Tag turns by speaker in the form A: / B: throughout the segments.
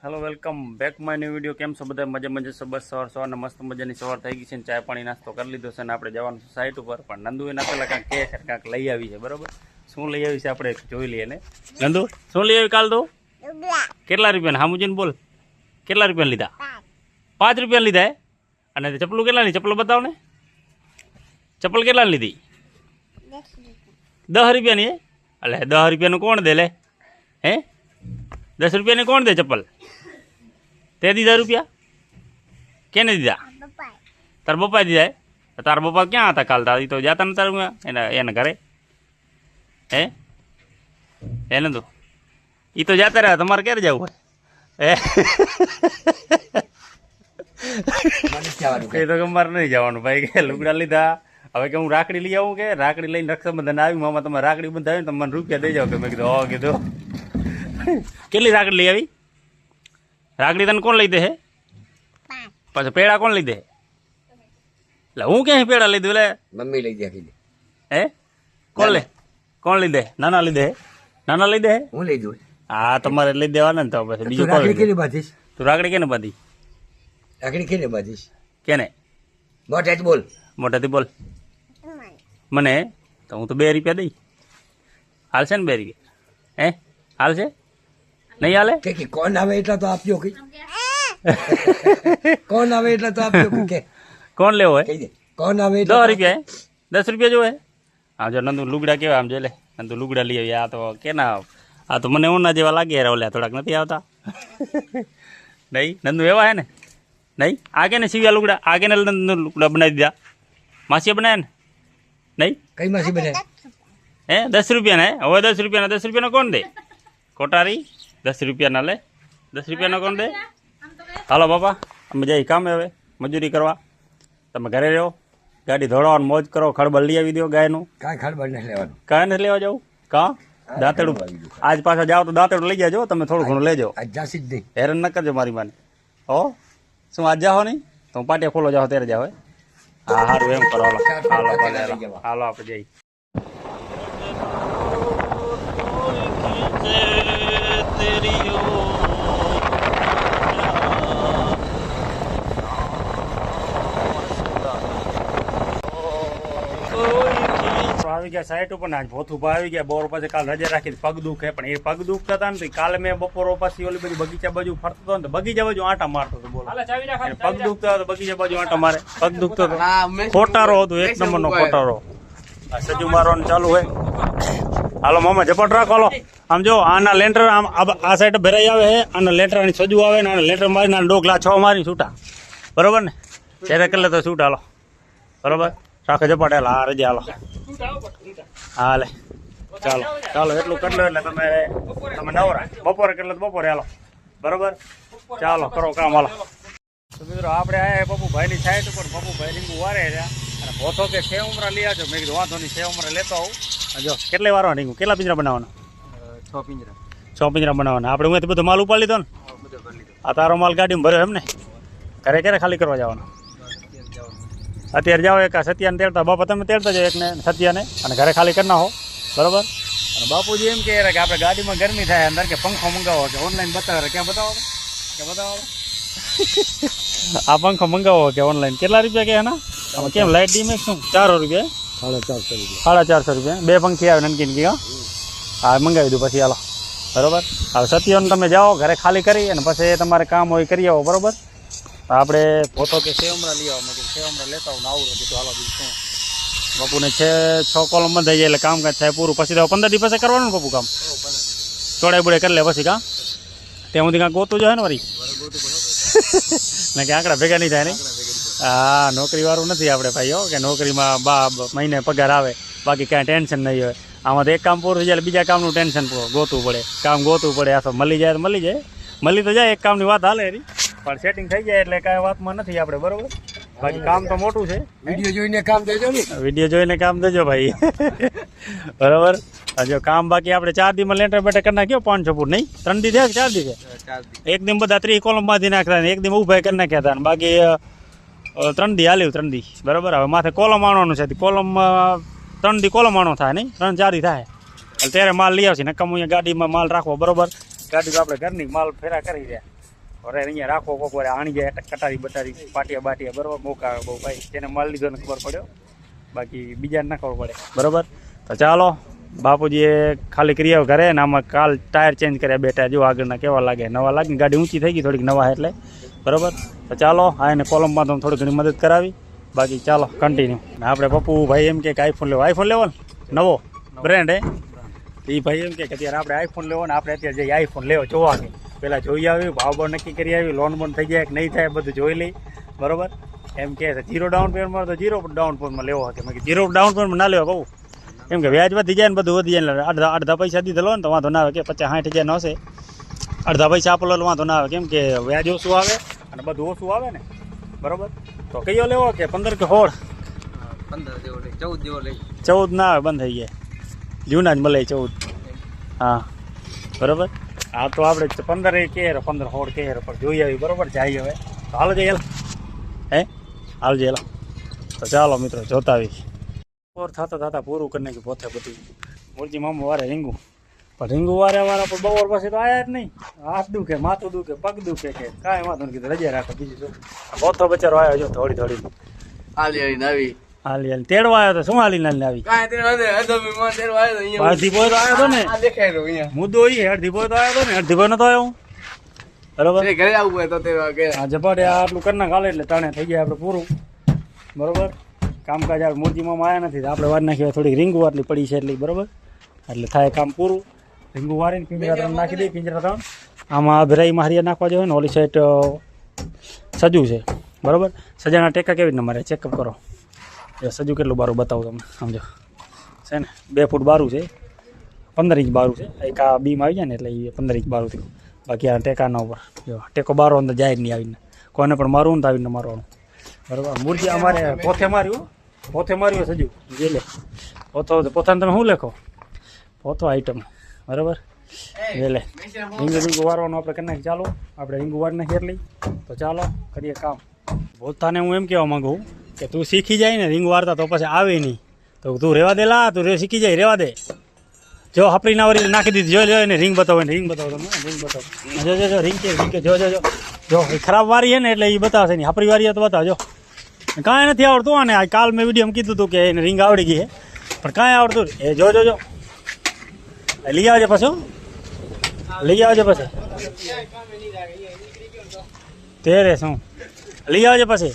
A: Hello welcome back my new video. કેમ છો બધા? મજા છો? બસ સવારને મસ્ત મજાની સવાર થઈ ગઈ છે ને ચા પાણી નાસ્તો કરી લીધો છે ને આપણે જવાનું છે સાઇટ ઉપર. પણ નંદુ એના પહેલાં કાંઈક કહે છે, કાંઈક લઈ આવી છે. બરાબર, શું લઈ આવી છે આપણે જોઈ લઈએ ને. નંદુ શું લઈ આવી કાલ તો? કેટલા રૂપિયા? હામુજીને બોલ, કેટલા રૂપિયા લીધા? 5 રૂપિયા લીધા હે? અને ચપ્પલું કેટલાની? ચપ્પલ બતાવો ને. ચપ્પલ કેટલા લીધી? 10 રૂપિયાની હે? એટલે 10 રૂપિયાનું કોણ દે લે? હે 10 રૂપિયાની કોણ દે ચપ્પલ? તે દીધા રૂપિયા? કેને દીધા? તાર બપ્પાએ દીધા હે? તારા બપ્પા ક્યાં હતા કાલ? તારી તો જતા ને તારું એના ઘરે? હે એને તો એ તો જતા રહ્યા. તમારે ક્યારે જવું હોય? એ તો અમારે નહીં જવાનું ભાઈ. કે લુગડા લીધા, હવે કે હું રાખડી લઈ આવું. કે રાખડી લઈને રક્ષાબંધન આવી, મામા તમે રાખડી બંધાવી તો મને રૂપિયા દઈ જાવ. કે મેં કીધું હો કીધું. કેટલી રાખડી લઈ આવી? રાખડી તને કોણ લઈ દે હે? પછી પેડા કોણ લઈ દે? એટલે હું ક્યાંય પેડા લઈ દઉં? એટલે
B: મમ્મી લઈ દે.
A: હે કોણ લે? કોણ લઈ દે? નાના લઈ દે? નાના લઈ દે?
B: હું લઈ દઉં.
A: હા તમારે લઈ દેવાના ને. તો પછી બીજું કોણ?
B: કેને બાંધીશ?
A: તું રાખડી કેને બાંધી?
B: રાખડી કેને બાંધીશ?
A: કેને?
B: મોટેથી બોલ.
A: મોટેથી બોલ. મને તો હું તો 2 રૂપિયા દઈ. હાલશે ને 2 રૂપિયા? હે હાલશે? નહીં હાલે?
B: કે કોણ આવે એટલા તો આપજો. કઈ કોણ આવે એટલા તો આપજો. કે
A: કોણ લેવો હે?
B: કહી દે કોણ આવે
A: 10 રૂપિયા હે? 10 રૂપિયા જોવે? આમ જો નંદુ લુગડા કેવા આમ જોઈ લે. નંદુ લુગડા લઈ આવી. આ તો કેના? આ તો મને ઓના જેવા લાગે યાર. ઓલ્યા થોડાક નથી આવતા? નહીં નંદુ એવા હે ને? નહીં આ કેને સીવ્યા લુગડા? આ કેને નંદુ લુગડા બનાવી દીધા? માસીએ બનાવ્યા ને? નહીં
B: કઈ માસી બને?
A: હે 10 રૂપિયાના હે? હવે 10 રૂપિયાના 10 રૂપિયાના કોણ દે? કોટારી 10 રૂપિયાના લે. 10 રૂપિયાના કોણ દે? હાલો બાપા અમે જઈ કામે હવે મજૂરી કરવા. તમે ઘરે રહો, ગાડી ધોળાવાનું મોજ કરો. ખડબડ લઈ આવી દો ગાયનું.
B: કાંઈ ખડબડ નથી લેવાનું.
A: કાંઈ નથી લેવા જવું? કાં દાંતેડું? આજ પાછા જાઓ તો દાંતેડું લઈ જાજો. તમે થોડું ઘણું લેજો.
B: આજ જાસી જ નહીં.
A: હેરાન ન કરજો મારી માને. હો શું આજ જાઓ નહીં? તો હું પાટિયા ખોલો જાઓ ત્યારે જાઓ. હા સારું એમ કરો. હાલો હાલો ભલે હાલો આપણે જઈ. આવી ગયા સાઈટ ઉપર. આજ ભોથુભા આવી ગયા. બોર પાસે કાલ રજા રાખી. પગ દુખે પણ એ પગ દુખતા હતા ને કાલે મેં બપોરો પછી ઓલી બધી બગીચા બાજુ ફરતો હતો ને બગીચા બાજુ આંટા મારતો હતો. બોલો પગ દુખતા હતો બગીચા બાજુ આંટા મારે. પગ દુખતો હતો. ખોટારો હતો, 1 નંબરનો ખોટારો. સજુ મારવાનું ચાલુ હોય. હાલો મામા ઝપટ રાખો. હાલો આમ જો આના લેન્ટર આમ આ સાઈડ ભરાઈ આવે છે. આના લેન્ટરની સજુ આવે ને આના લેન્ટર મારીને આના ડોકલા 6 મારી છૂટા. બરોબર ને? ત્યારે કેટલે તો છૂટા. હાલો બરોબર રાખો ઝપટ. હાલ હા રજા. હાલો હા લે ચાલો ચાલો એટલું કરલો એટલે તમે નવરા. બપોરે કેટલે તો બપોરે. હાલો બરોબર ચાલો કરો કામ. હાલો તો મિત્રો આપણે આયા પપ્પુભાઈની સાઈડ ઉપર. પપ્પુભાઈ લીંબુ વારે રહ્યા અને ભોથો કે સેવ ઉમરા લઈ આવજો. મેં કીધું વાંધો નહીં સેવ ઉમરા લેતો આવું. જો કેટલે વારવા રીંગું? કેટલા પિંજરા બનાવવાના?
B: 6 પિંજરા.
A: 6 પિંજરા બનાવવાના. આપણે હું બધો માલ ઉપાડી લીધો ને? આ તારો માલ ગાડીમાં ભર્યો એમ ને? ઘરે ક્યારે ખાલી કરવા જવાનો? અત્યારે જાઓ. એક સત્યાને તેડતા. બાપા તમે તેડતા જાઓ એકને સત્યાને અને ઘરે ખાલી કરી નાખો. બરોબર. અને બાપુજી એમ કહે કે આપણે ગાડીમાં ગરમી થાય અંદર કે પંખો મંગાવો કે ઓનલાઈન બતાવે. ક્યાં બતાવો? કે બતાવો આ પંખો મંગાવો કે ઓનલાઈન? કેટલા રૂપિયા કે એના? કેમ લાઇટ ડીમ શું? 400 રૂપિયા? 450 રૂપિયા. 2 પંખી આવે નનકીન કી. હા મંગાવી દઉં પછી. હાલો બરોબર. હવે સત્યોને તમે જાઓ ઘરે ખાલી કરી અને પછી તમારે કામ હોય કરી આવો. બરોબર. આપણે પોતો કે સેવમરા લઈ આવો. મેં કીધું સેવમરા લેતા આવું ને આવું. કીધું હાલો બીજું શું. બાપુને 6 કોલમ બંધાઈ જાય એટલે કામકાજ થાય પૂરું. પછી તો 15 દિવસે કરવાનું ને બાપુ કામ? ચોડાઈ બોડાઈ કરી લે પછી. કાં ત્યાં સુધી કાંઈ ગોતું જાય ને વળી ને કે આંકડા ભેગા નહીં થાય નહીં. હા નોકરીવાળું નથી આપણે ભાઈ. હો કે નોકરીમાં મહિને પગાર આવે બાકી કાંઈ ટેન્શન નહીં હોય. આમાં તો એક કામ પૂરું થઈ જાય એટલે બીજા કામનું ટેન્શન ગોતવું પડે. કામ ગોતવું પડે. આ તો મળી જાય તો મળી જાય. મળી તો જાય એક કામની વાત હાલે એની. પણ સેટિંગ થઈ જાય એટલે કાંઈ વાતમાં નથી આપણે. બરોબર. બાકી કામ તો મોટું છે.
B: વિડીયો જોઈને કામ દેજો ને.
A: વિડીયો જોઈને કામ દેજો ભાઈ. બરોબર. જો કામ બાકી આપણે 4 દીમાં લેન્ટર બેઠે કરી નાખ્યો 500 ફૂટ. નહીં 3 દી થયા કે 4 દી છે? એક દિન બધા 30 કોલમ બાંધી નાખતા ને એક દિન ઉભા કરી નાખ્યા હતા. બાકી 3 દી હાલ્યું 3 દી. બરોબર. હવે માથે કોલમ આણવાનું છે. કોલમ 3 દી કોલમ આણો થાય નહીં 3-4 દી થાય. ત્યારે માલ લઈ આવશે. નકામું અહીંયા ગાડીમાં માલ રાખવો. બરોબર. ગાડી તો આપણે ઘરની માલ ફેરા કરી રહ્યા. અરે અહીંયા રાખો કોક વાર આણી જાય કટારી બટારી પાટિયા બાટિયા બરોબર મોકા બહુ ભાઈ તેને માલ લીધો ને ખબર પડ્યો બાકી બીજાને ના ખબર પડે બરોબર. તો ચાલો બાપુજીએ ખાલી કરી આવ્યો ઘરે ને આમાં કાલ ટાયર ચેન્જ કર્યા બે ટાયર જો આગળના કેવા લાગે નવા લાગે ગાડી ઊંચી થઈ ગઈ થોડીક નવા એટલે બરોબર. તો ચાલો આ એને કોલમમાં તો થોડી ઘણી મદદ કરાવી બાકી ચાલો કન્ટિન્યુ. આપણે પપ્પુ ભાઈ એમ કે આઈફોન લેવો ને નવો બ્રેન્ડ એ ભાઈ એમ કે અત્યારે આપણે આઈફોન લેવો ને આપણે અત્યારે જઈએ આઈફોન લેવો જોવા કે પહેલાં જોઈ આવી ભાવ ભાવ નક્કી કરી આવી લોન બોન થઈ જાય કે નહીં થાય બધું જોઈ લઈ બરોબર. એમ કે ઝીરો ડાઉન પેમેન્ટમાં તો ઝીરો ડાઉન પેમેન્ટમાં લેવો હશે મેં ઝીરો ડાઉન પેમેન્ટમાં ના લેવો કહું એમ કે વ્યાજ વધી જાય ને બધું વધી જાય એટલે અડધા પૈસા દીધેલો ને તો વાંધો ના આવે કે 50-60 હજારનો હશે અડધા પૈસા આપેલો વાંધો ના આવે કેમ કે વ્યાજ ઓછું આવે અને બધું ઓછું આવે ને બરોબર. તો કયો લેવો કે 15 કે 16
B: 15 જેવો લઈ 14 જેવો લઈ
A: 14 ના આવે બંધ થઈ ગયા જૂના જ મળે 14 હા બરોબર. હા તો આપણે 15 કે 15-16 કે પર જોઈ આવી બરોબર જાય હવે તો હાલો જઈએ હે હાલ જઈએ તો ચાલો મિત્રો જોતા આવી થતા પૂરું કરી નાખ્યું પોતે બધું મૂળજી મામું વારે રીંગું પણ રીંગું વારે પણ બપોર પછી તો આવ્યા જ નહીં હાથ દુખે માથું દુખે પગ દુખે કે કાંઈ વાંધો નહીં કીધું રજા રાખો બીજું શું પોતો બચારો આવ્યો જો થોડી હાલી તેડવા આવ્યો તો શું હાલી નાલી આવી અડધી બોય તો આવ્યો હતો ને મુદ્દો એ અડધી બોય તો આવ્યો હતો ને અડધી બોય નતો આવ્યો બરોબર આજે પડે આટલું કરી નાખ હાલે એટલે તણે થઈ જાય આપણે પૂરું બરોબર. કામકાજ આવે મૂર્તિમાં આવ્યા નથી આપણે વાર નાખી થોડીક રીંગું આટલી પડી છે એટલી બરોબર એટલે થાય કામ પૂરું. રીંગું વારીને પિંજરા 3 નાખી દઈએ પિંજરા 3 આમાં ભરાઈમાં હરિયા નાખવા જોઈએ ને ઓલી સાઈડ સજુ છે બરોબર. સજાના ટેકા કેવી રીતના મારે ચેકઅપ કરો એ સજુ કેટલું બારું બતાવું તમને સમજો છે ને 2 ફૂટ બારું છે 15 ઇંચ બારું છે એક આ બીમ આવી જાય ને એટલે એ 15 ઇંચ બારું થયું બાકી આ ટેકાના ઉપર જો ટેકો બારો અંદર જાય નહીં આવીને કોઈને પણ મારવું ને તો આવીને મારવાનું બરોબર. મૂર્તિ અમારે પોથે માર્યું સજુ જે લે પોતાને તમે શું લેખો પોતો આઈટમ બરાબર એ લે રીંગું વારવાનું આપણે કરી નાખી ચાલો આપણે રીંગું વારી નાખીએ એટલી તો ચાલો કરીએ કામ. પોતાને હું એમ કહેવા માગું કે તું શીખી જાય ને રીંગ વારતા તો પછી આવે નહીં તો તું રહેવા દે તું શીખી જાય રહેવા દે જો હપરી ના વરી નાખી દીધી જો ને રીંગ બતાવો ને રીંગ બતાવો તમે રીંગ બતાવો જો રીંગ કે જો ખરાબ વારી છે ને એટલે એ બતાવશે નહીં હપરી વારી તો બતાવજો કાંઈ નથી આવડતું અને કાલ મેં વિડીયોમાં કીધું હતું કે એને રીંગ આવડી ગઈ છે પણ કાંઈ આવડતું એ જો લઈ આવજે પછી તેરે શું લઈ આવજે પછી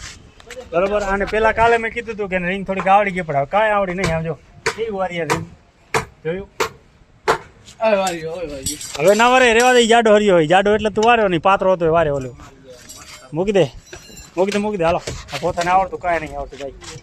A: બરોબર. અને પેલા કાલે મેં કીધું હતું કે રીંગ થોડીક આવડી ગઈ પણ કાંઈ આવડી નહીં આવજો કેવી વારી રીંગ જોયું હવે ના વારે રેવા દે જાડો હરિયો હોય જાડો એટલે તું વાર્યો નહીં પાત્રો હતો વારે ઓલો મૂકી દે હાલો પોતાને આવડતું કાંઈ નહીં આવડતું ભાઈ.